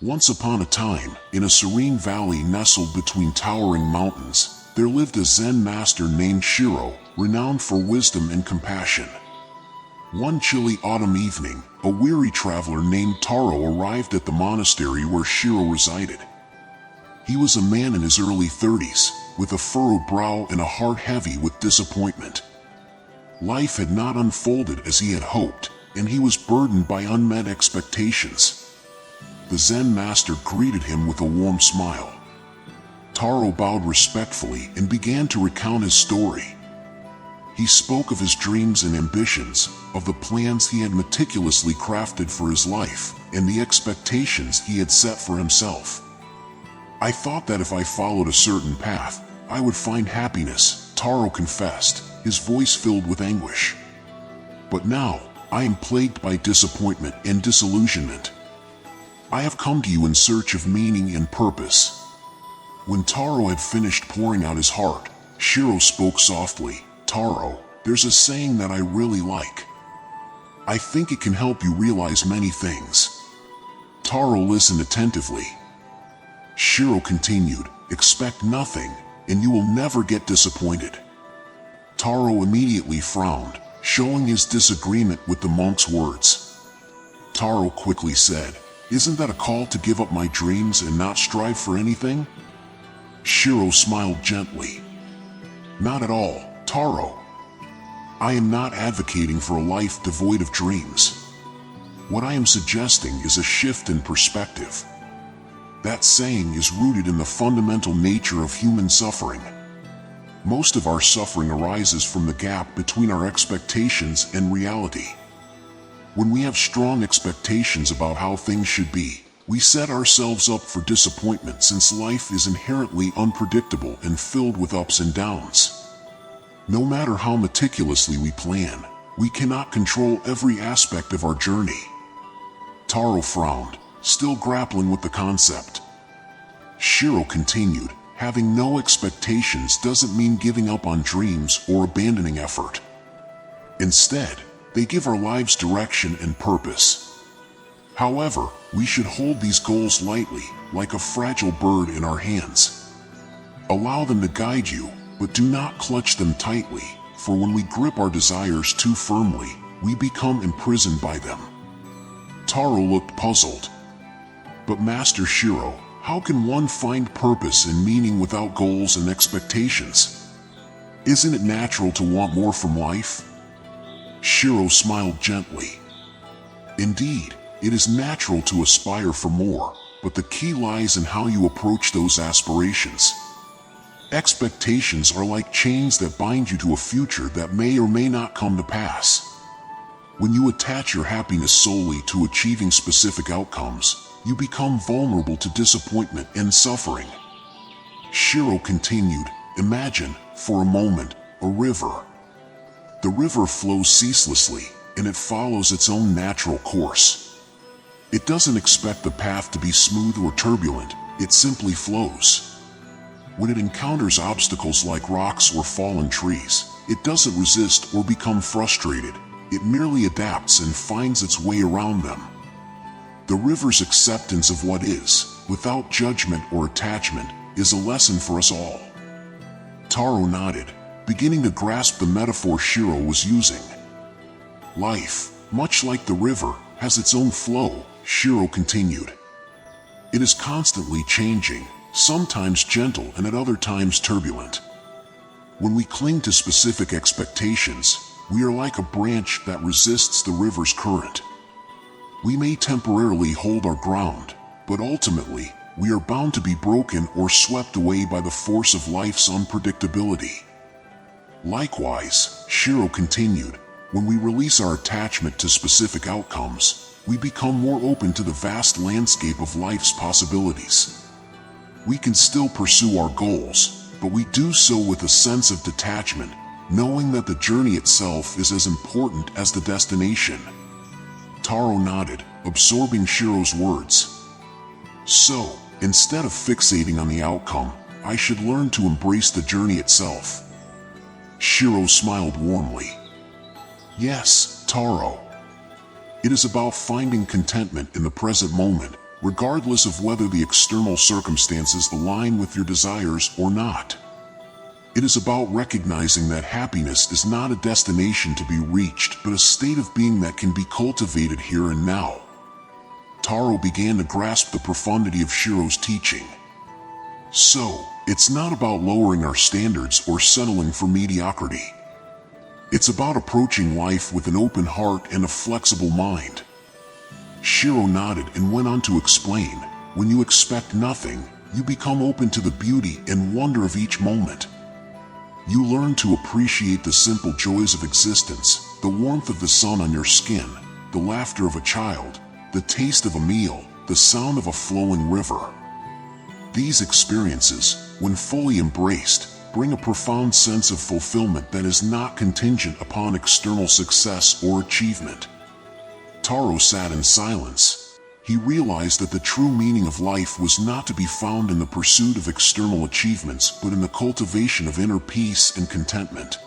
Once upon a time, in a serene valley nestled between towering mountains, there lived a Zen master named Shiro, renowned for wisdom and compassion. One chilly autumn evening, a weary traveler named Taro arrived at the monastery where Shiro resided. He was a man in his early 30s, with a furrowed brow and a heart heavy with disappointment. Life had not unfolded as he had hoped, and he was burdened by unmet expectations. The Zen master greeted him with a warm smile. Taro bowed respectfully and began to recount his story. He spoke of his dreams and ambitions, of the plans he had meticulously crafted for his life, and the expectations he had set for himself. "I thought that if I followed a certain path, I would find happiness," Taro confessed, his voice filled with anguish. "But now, I am plagued by disappointment and disillusionment. I have come to you in search of meaning and purpose." When Taro had finished pouring out his heart, Shiro spoke softly. "Taro, there's a saying that I really like. I think it can help you realize many things." Taro listened attentively. Shiro continued, "Expect nothing, and you will never get disappointed." Taro immediately frowned, showing his disagreement with the monk's words. Taro quickly said, "Isn't that a call to give up my dreams and not strive for anything?" Shiro smiled gently. "Not at all, Taro. I am not advocating for a life devoid of dreams. What I am suggesting is a shift in perspective. That saying is rooted in the fundamental nature of human suffering. Most of our suffering arises from the gap between our expectations and reality. When we have strong expectations about how things should be, we set ourselves up for disappointment since life is inherently unpredictable and filled with ups and downs. No matter how meticulously we plan, we cannot control every aspect of our journey." Taro frowned, still grappling with the concept. Shiro continued, "Having no expectations doesn't mean giving up on dreams or abandoning effort. Instead, they give our lives direction and purpose. However, we should hold these goals lightly, like a fragile bird in our hands. Allow them to guide you, but do not clutch them tightly, for when we grip our desires too firmly, we become imprisoned by them." Taro looked puzzled. "But Master Shiro, how can one find purpose and meaning without goals and expectations? Isn't it natural to want more from life?" Shiro smiled gently. "Indeed, it is natural to aspire for more, but the key lies in how you approach those aspirations. Expectations are like chains that bind you to a future that may or may not come to pass. When you attach your happiness solely to achieving specific outcomes, you become vulnerable to disappointment and suffering." Shiro continued, "Imagine, for a moment, a river. The river flows ceaselessly, and it follows its own natural course. It doesn't expect the path to be smooth or turbulent, it simply flows. When it encounters obstacles like rocks or fallen trees, it doesn't resist or become frustrated, it merely adapts and finds its way around them. The river's acceptance of what is, without judgment or attachment, is a lesson for us all." Taro nodded, beginning to grasp the metaphor Shiro was using. "Life, much like the river, has its own flow," Shiro continued. "It is constantly changing, sometimes gentle and at other times turbulent. When we cling to specific expectations, we are like a branch that resists the river's current. We may temporarily hold our ground, but ultimately, we are bound to be broken or swept away by the force of life's unpredictability." Likewise, Shiro continued, when we release our attachment to specific outcomes, we become more open to the vast landscape of life's possibilities. We can still pursue our goals, but we do so with a sense of detachment, knowing that the journey itself is as important as the destination. Taro nodded, absorbing Shiro's words. "So, instead of fixating on the outcome, I should learn to embrace the journey itself." Shiro smiled warmly. "Yes, Taro. It is about finding contentment in the present moment, regardless of whether the external circumstances align with your desires or not. It is about recognizing that happiness is not a destination to be reached, but a state of being that can be cultivated here and now. Taro began to grasp the profundity of Shiro's teaching. So, it's not about lowering our standards or settling for mediocrity. It's about approaching life with an open heart and a flexible mind. Shiro nodded and went on to explain, when you expect nothing, you become open to the beauty and wonder of each moment. You learn to appreciate the simple joys of existence, the warmth of the sun on your skin, the laughter of a child, the taste of a meal, the sound of a flowing river. These experiences, when fully embraced, bring a profound sense of fulfillment that is not contingent upon external success or achievement. Taro sat in silence. He realized that the true meaning of life was not to be found in the pursuit of external achievements, but in the cultivation of inner peace and contentment.